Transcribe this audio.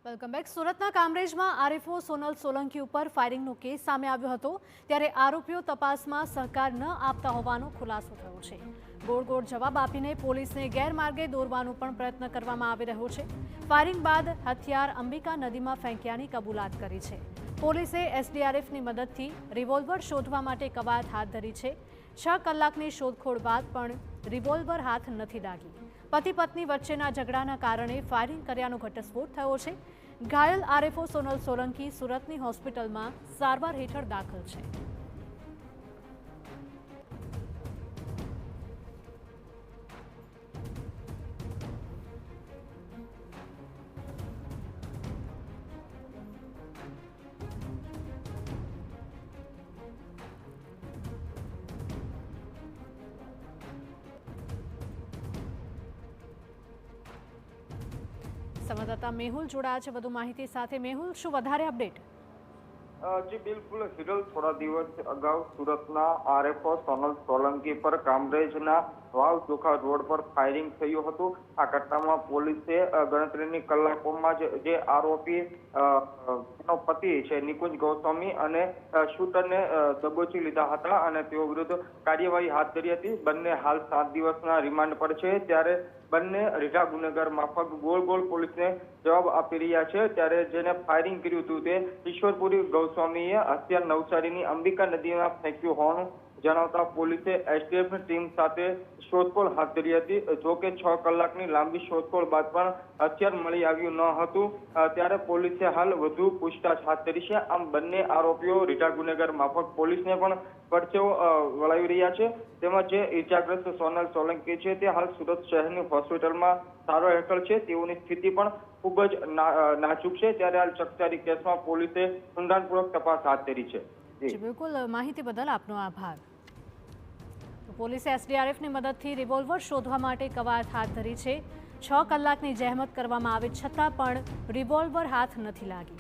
Welcome back. સુરતના કામરેજમાં RFO Sonal Solanki ઉપર ફાયરિંગનો case સામે આવ્યો હતો, ત્યારે આરોપીઓ તપાસમાં સહકાર ન આપતા હોવાનો ખુલાસો થયો છે। ગોળ ગોળ જવાબ આપીને પોલીસને ગેરમાર્ગે દોરવાનો પણ પ્રયત્ન કરવામાં આવી રહ્યો છે। ફાયરિંગ બાદ હથિયાર અંબિકા નદીમાં ફેંક્યાની કબૂલાત કરી છે। પોલીસે એસડીઆરએફની મદદથી રિવોલ્વર શોધવા માટે કવાયત હાથ ધરી છે। 6 કલાકની શોધખોળ બાદ પણ રિવોલ્વર હાથ નથી લાગી। પતિ પત્ની વચ્ચેના ઝઘડાના કારણે ફાયરિંગ કર્યાનો ઘટસ્ફોટ થયો છે। ઘાયલ આરએફઓ સોનલ સોલંકી સુરતની હોસ્પિટલમાં સારવાર હેઠળ દાખલ છે। संवाददाता मेहुल जोड़ा है વધુ માહિતી સાથે। મેહુલ, શું વધારે અપડેટ? जी बिल्कुल हिरल, थोड़ा दिवस अगाऊ सूरतना आरएफओ सोनल सोलंकी पर कामरेजना वाव ચોખા रोड पर फायरिंग थयुं हतुं। आ घटनामां पोलीसे गणतरीनी कलाकोमां ज जे आरोपी નો પતિ છે નિકુંજ ગૌતમી અને શૂટરને દબોચી લીધા હતા અને તેઓ વિરુદ્ધ કાર્યવાહી હાથ ધરી હતી। બંને હાલ 7 દિવસના રિમાન્ડ પર છે, ત્યારે બંને રીઢા ગુનેગાર માફક ગોળ ગોળ પોલીસને જવાબ આપી રહ્યા છે। ત્યારે જેને ફાયરિંગ કર્યું હતું તે ઈશ્વરપુરી ગૌસ્વામીએ હથિયાર નવસારીની અંબિકા નદીમાં ફેંક્યું હોવાનું જણાવતા પોલીસે એસટીએફની ટીમ સાથે શોધખોળ હાથ ધરી હતી। જોકે 6 કલાકની લાંબી શોધખોળ બાદ પણ હથિયાર મળી આવ્યું ન હતું, ત્યારે પોલીસે હાલ વધુ પૂછતાછ હાથ ધરી છે। આમ બંને આરોપીઓ રીઢા ગુનેગાર માફક પોલીસને પણ પરચેવો વળાવી રહ્યા છે। તેમાં જે ઇજાગ્રસ્ત સોનલ સોલંકી છે તે હાલ સુરત શહેરની હોસ્પિટલમાં સારવાર હેઠળ છે। તેઓની સ્થિતિ પણ ખૂબ જ નાજુક છે, ત્યારે હાલ ચકચારી કેસમાં પોલીસે ઊંડાણપૂર્વક તપાસ હાથ ધરી છે। બિલકુલ, માહિતી બદલ આપનો આભાર। પોલીસે એસડીઆરએફની મદદથી રિવોલ્વર શોધવા માટે કવાયત હાથ ધરી છે। 6 કલાકની જહેમત કરવામાં આવે છતાં પણ રિવોલ્વર હાથ નથી લાગી।